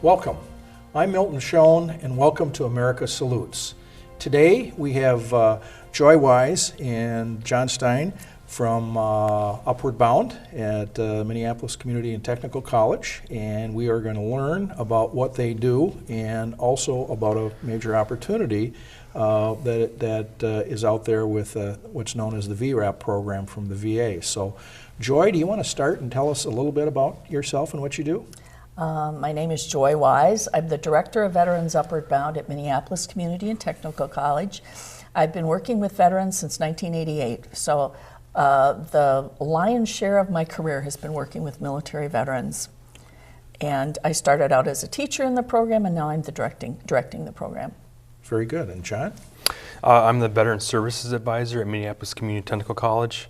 Welcome. I'm Milton Schoen, and welcome to America Salutes. Today we have Joy Wise and John Stein from Upward Bound at Minneapolis Community and Technical College, and we are going to learn about what they do and also about a major opportunity that is out there with what's known as the VRAP program from the VA. So, Joy, do you want to start and tell us a little bit about yourself and what you do? My name is Joy Wise. I'm the Director of Veterans Upward Bound at Minneapolis Community and Technical College. I've been working with veterans since 1988, so the lion's share of my career has been working with military veterans. And I started out as a teacher in the program, and now I'm directing the program. Very good. And John? I'm the Veteran Services Advisor at Minneapolis Community Technical College.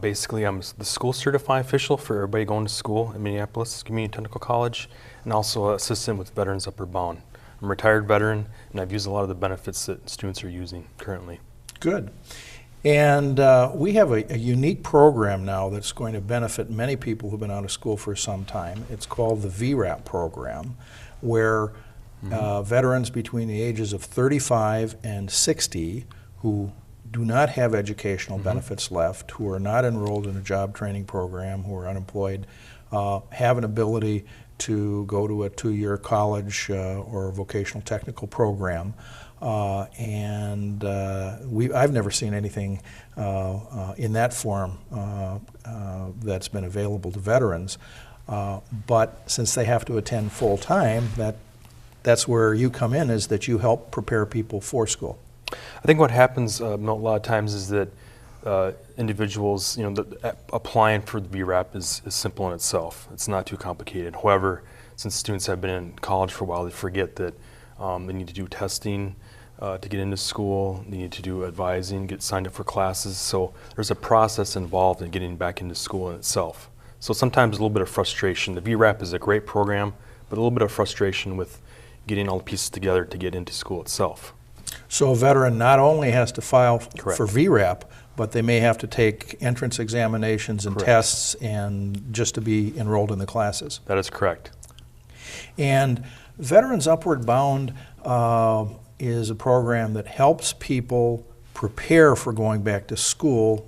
Basically, I'm the school certified official for everybody going to school at Minneapolis Community Technical College, and also assistant with Veterans Upward Bound. I'm a retired veteran, and I've used a lot of the benefits that students are using currently. Good. And we have a unique program now that's going to benefit many people who've been out of school for some time. It's called the VRAP program, where veterans between the ages of 35 and 60 who do not have educational benefits left, who are not enrolled in a job training program, who are unemployed, have an ability to go to a 2-year college or vocational technical program. I've never seen anything in that form that's been available to veterans. But since they have to attend full time, that's where you come in, is that you help prepare people for school. I think what happens a lot of times is that individuals, applying for the VRAP is simple in itself. It's not too complicated. However, since students have been in college for a while, they forget that they need to do testing to get into school. They need to do advising, get signed up for classes. So there's a process involved in getting back into school in itself. So sometimes a little bit of frustration. The VRAP is a great program, but a little bit of frustration with getting all the pieces together to get into school itself. So a veteran not only has to file Correct. for VRAP, but they may have to take entrance examinations and Correct. tests and just to be enrolled in the classes. That is correct. And Veterans Upward Bound is a program that helps people prepare for going back to school,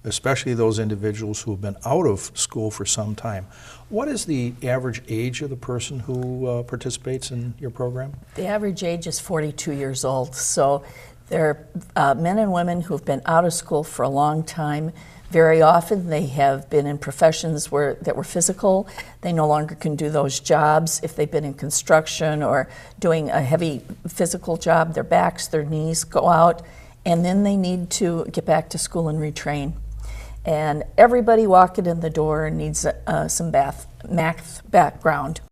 especially those individuals who have been out of school for some time. What is the average age of the person who participates in your program? The average age is 42 years old, so they're men and women who've been out of school for a long time. Very often they have been in professions that were physical. They no longer can do those jobs. If they've been in construction or doing a heavy physical job, their backs, their knees go out, and then they need to get back to school and retrain. And everybody walking in the door needs some math background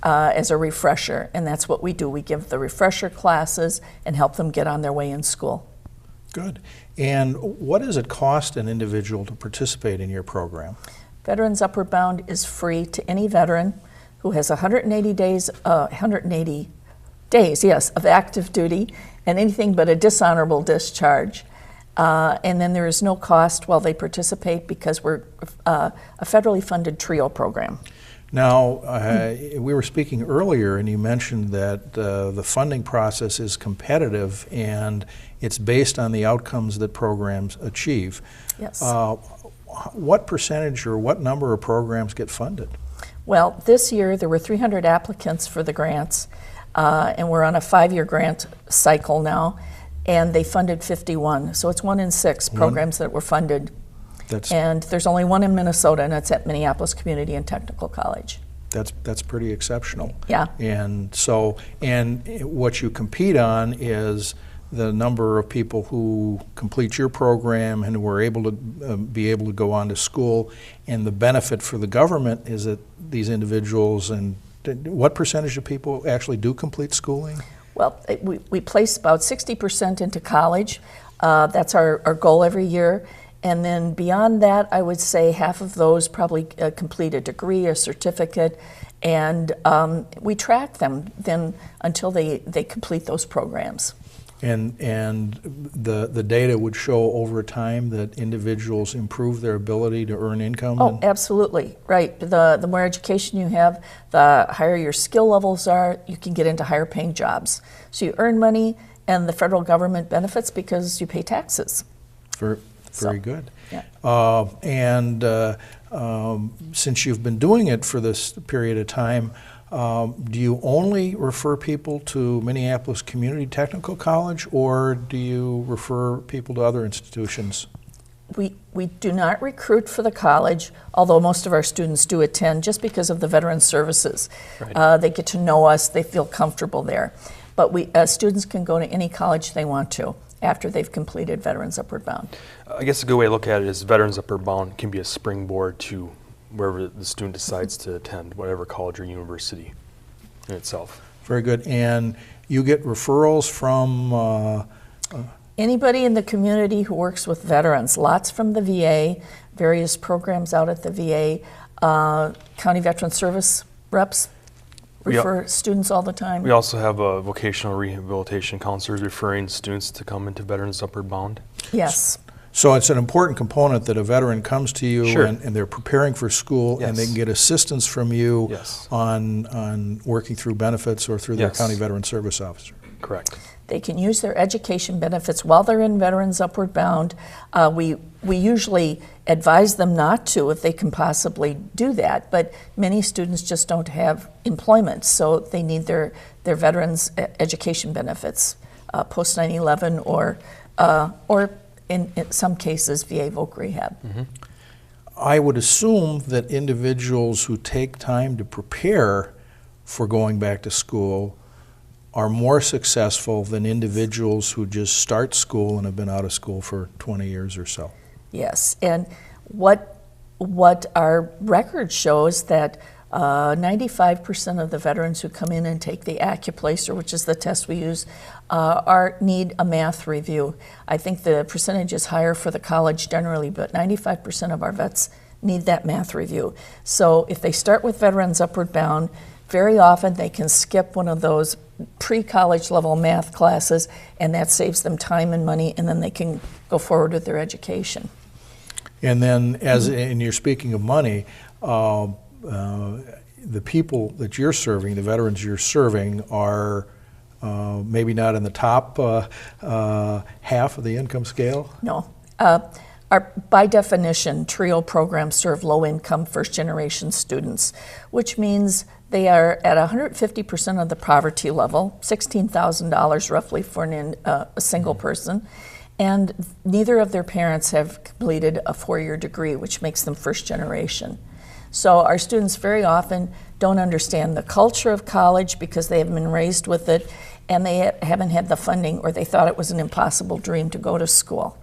as a refresher, and that's what we do. We give the refresher classes and help them get on their way in school. Good. And what does it cost an individual to participate in your program? Veterans Upward Bound is free to any veteran who has 180 days of active duty and anything but a dishonorable discharge. And then there is no cost while they participate because we're a federally funded TRIO program. Now, we were speaking earlier and you mentioned that the funding process is competitive and it's based on the outcomes that programs achieve. Yes. What percentage or what number of programs get funded? Well, this year there were 300 applicants for the grants, and we're on a 5-year grant cycle now. And they funded 51, so it's 1 in 6 programs that were funded. And there's only one in Minnesota, and it's at Minneapolis Community and Technical College. That's pretty exceptional. Yeah. And what you compete on is the number of people who complete your program and who are able to be able to go on to school, and the benefit for the government is that these individuals, and what percentage of people actually do complete schooling? Well, we place about 60% into college. That's our goal every year. And then beyond that, I would say half of those probably complete a degree, a certificate, and we track them then until they complete those programs. And the data would show over time that individuals improve their ability to earn income? Oh, absolutely, right. The more education you have, the higher your skill levels are, you can get into higher paying jobs. So you earn money, and the federal government benefits because you pay taxes. Very good. Yeah. Since you've been doing it for this period of time, do you only refer people to Minneapolis Community Technical College, or do you refer people to other institutions? We do not recruit for the college, although most of our students do attend just because of the veteran services. Right. They get to know us, they feel comfortable there. But students can go to any college they want to after they've completed Veterans Upward Bound. I guess a good way to look at it is Veterans Upward Bound can be a springboard to wherever the student decides to attend, whatever college or university in itself. Very good. And you get referrals from? Anybody in the community who works with veterans, lots from the VA, various programs out at the VA, county veteran service reps refer students all the time. We also have vocational rehabilitation counselors referring students to come into Veterans Upward Bound. Yes. So it's an important component that a veteran comes to you Sure. and they're preparing for school, Yes. and they can get assistance from you Yes. on working through benefits or through their Yes. county veteran service officer. Correct. They can use their education benefits while they're in Veterans Upward Bound. We usually advise them not to if they can possibly do that, but many students just don't have employment, so they need their veterans education benefits, post 9/11 or in some cases VA voc rehab. Mm-hmm. I would assume that individuals who take time to prepare for going back to school are more successful than individuals who just start school and have been out of school for 20 years or so. Yes, and what our record shows that 95% of the veterans who come in and take the AccuPlacer, which is the test we use, need a math review. I think the percentage is higher for the college generally, but 95% of our vets need that math review. So if they start with Veterans Upward Bound, very often they can skip one of those pre-college level math classes, and that saves them time and money, and then they can go forward with their education. And then, and you're speaking of money, the people that you're serving, the veterans you're serving, are maybe not in the top half of the income scale? No. By definition, TRIO programs serve low-income first-generation students, which means they are at 150% of the poverty level, $16,000 roughly for a single person, and neither of their parents have completed a four-year degree, which makes them first-generation. So our students very often don't understand the culture of college because they haven't been raised with it, and they haven't had the funding, or they thought it was an impossible dream to go to school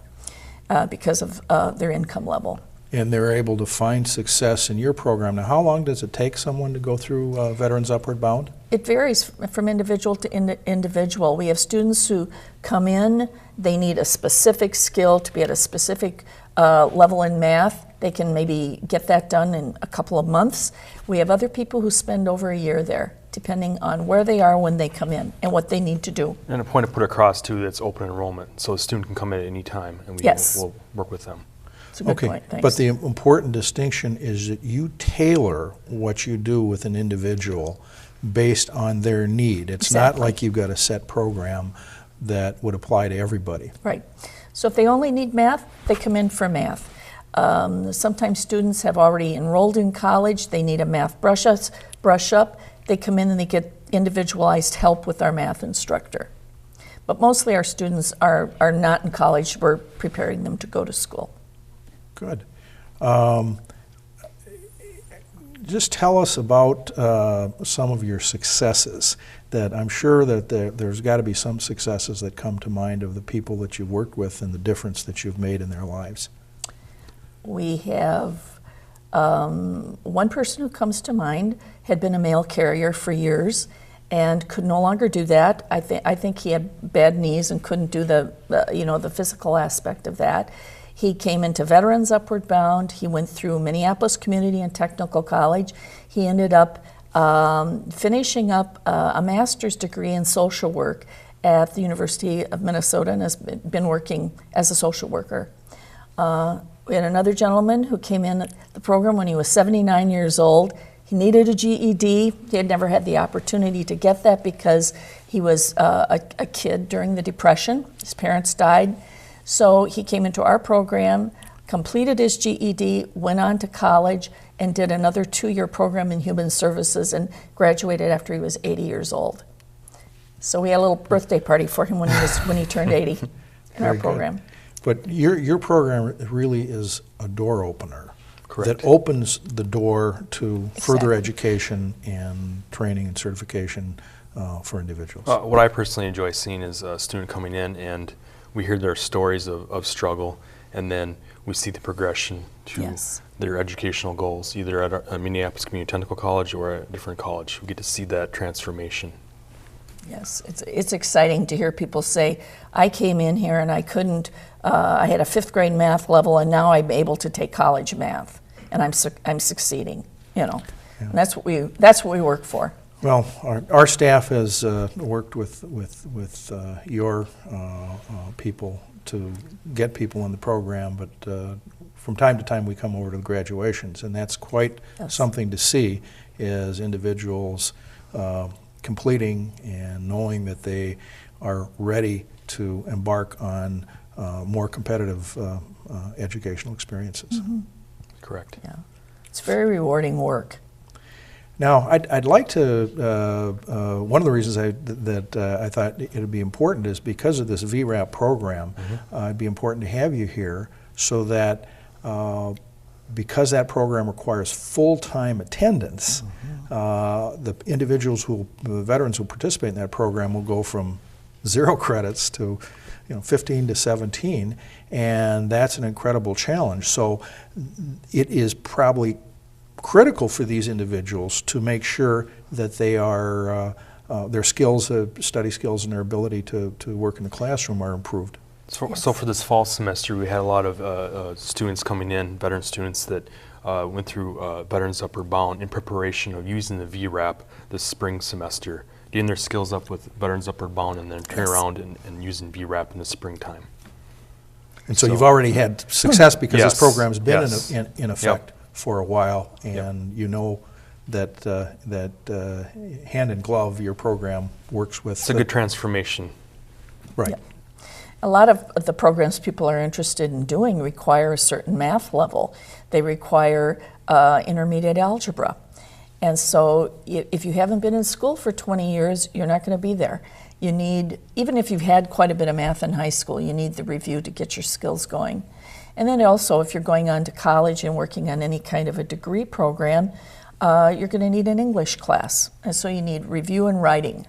because of their income level. And they're able to find success in your program. Now, how long does it take someone to go through Veterans Upward Bound? It varies from individual to individual. We have students who come in, they need a specific skill to be at a specific level in math. They can maybe get that done in a couple of months. We have other people who spend over a year there, depending on where they are when they come in and what they need to do. And a point to put across, too, that's open enrollment, so a student can come in at any time, and we'll work with them. That's a good point, thanks. But the important distinction is that you tailor what you do with an individual based on their need. It's not like you've got a set program that would apply to everybody. Right. So if they only need math, they come in for math. Sometimes students have already enrolled in college, they need a math brush up, they come in and they get individualized help with our math instructor. But mostly our students are not in college, we're preparing them to go to school. Good. Just tell us about some of your successes. That I'm sure that there's got to be some successes that come to mind of the people that you've worked with and the difference that you've made in their lives. We have one person who comes to mind had been a mail carrier for years and could no longer do that. I think he had bad knees and couldn't do the physical aspect of that. He came into Veterans Upward Bound. He went through Minneapolis Community and Technical College. He ended up finishing up a master's degree in social work at the University of Minnesota and has been working as a social worker. We had another gentleman who came in the program when he was 79 years old. He needed a GED. He had never had the opportunity to get that because he was a kid during the Depression. His parents died. So he came into our program, completed his GED, went on to college, and did another 2-year program in human services and graduated after he was 80 years old. So we had a little birthday party for him when he turned 80 in our program. Good. But your program really is a door opener. Correct. That opens the door to further Exactly. education and training and certification for individuals. What I personally enjoy seeing is a student coming in and we hear their stories of struggle, and then we see the progression to Yes. their educational goals, either at a Minneapolis Community Technical College or a different college. We get to see that transformation. Yes, it's exciting to hear people say, I came in here and I couldn't, I had a 5th grade math level and now I'm able to take college math and I'm succeeding, you know. Yeah. And that's what we work for. Well, our staff has worked with your people to get people in the program, but from time to time we come over to the graduations, and that's quite Yes. something to see, is individuals completing and knowing that they are ready to embark on more competitive educational experiences. Mm-hmm. Correct. Yeah, it's very rewarding work. Now, I'd like to, one of the reasons that I thought it would be important is because of this VRAP program, it'd be important to have you here so that because that program requires full-time attendance, the veterans who participate in that program will go from 0 credits to 15 to 17, and that's an incredible challenge. So it is probably critical for these individuals to make sure that they are their skills, study skills, and their ability to work in the classroom are improved. So for this fall semester, we had a lot of students coming in, veteran students that went through Veterans Upward Bound in preparation of using the VRAP this spring semester, getting their skills up with Veterans Upward Bound and then turn around and using VRAP in the springtime. And so you've already had success because Yes. this program's been Yes. in effect Yep. for a while, and Yep. you know that hand in glove your program works with. It's a good transformation. Right. Yep. A lot of the programs people are interested in doing require a certain math level. They require intermediate algebra. And so if you haven't been in school for 20 years, you're not going to be there. You need, even if you've had quite a bit of math in high school, you need the review to get your skills going. And then also, if you're going on to college and working on any kind of a degree program, you're going to need an English class. And so you need review and writing.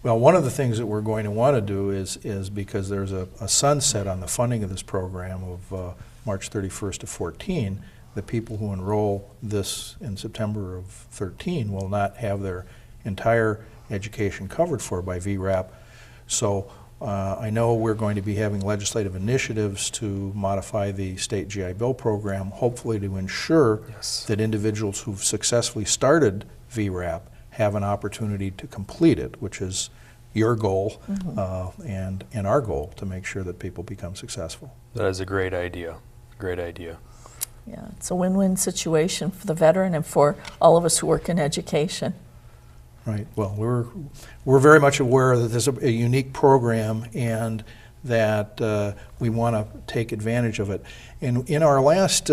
Well, one of the things that we're going to want to do is because there's a sunset on the funding of this program of March 31st of 14, the people who enroll this in September of 13 will not have their entire education covered for by VRAP. So I know we're going to be having legislative initiatives to modify the state GI Bill program, hopefully to ensure Yes. that individuals who've successfully started VRAP have an opportunity to complete it, which is your goal and our goal to make sure that people become successful. That is a great idea. Great idea. Yeah, it's a win-win situation for the veteran and for all of us who work in education. Right. Well, we're very much aware that this is a unique program and that we want to take advantage of it. And in our last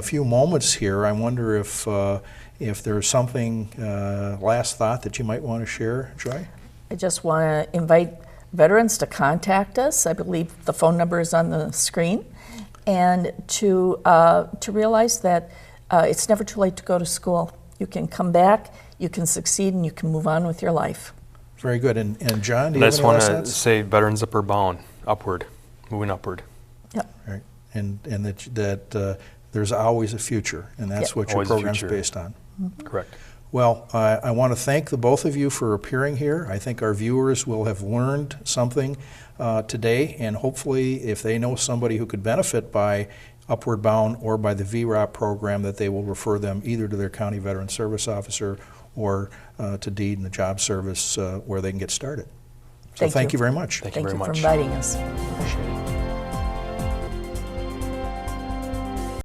few moments here, I wonder if there's something, last thought that you might want to share, Joy? I just want to invite veterans to contact us. I believe the phone number is on the screen. And to realize that it's never too late to go to school. You can come back, you can succeed, and you can move on with your life. Very good. And John, do And you I have just any want last to thoughts? say Veterans Upward Bound, upward, moving upward. Yep. Right. And that there's always a future, and that's Yep. what your Always a program's future. based on. Correct. Well, I want to thank the both of you for appearing here. I think our viewers will have learned something today, and hopefully if they know somebody who could benefit by Upward Bound or by the VRAP program, that they will refer them either to their county veteran service officer or to DEED and the job service where they can get started. So thank you very much. Thank you very for much. inviting us. Appreciate it.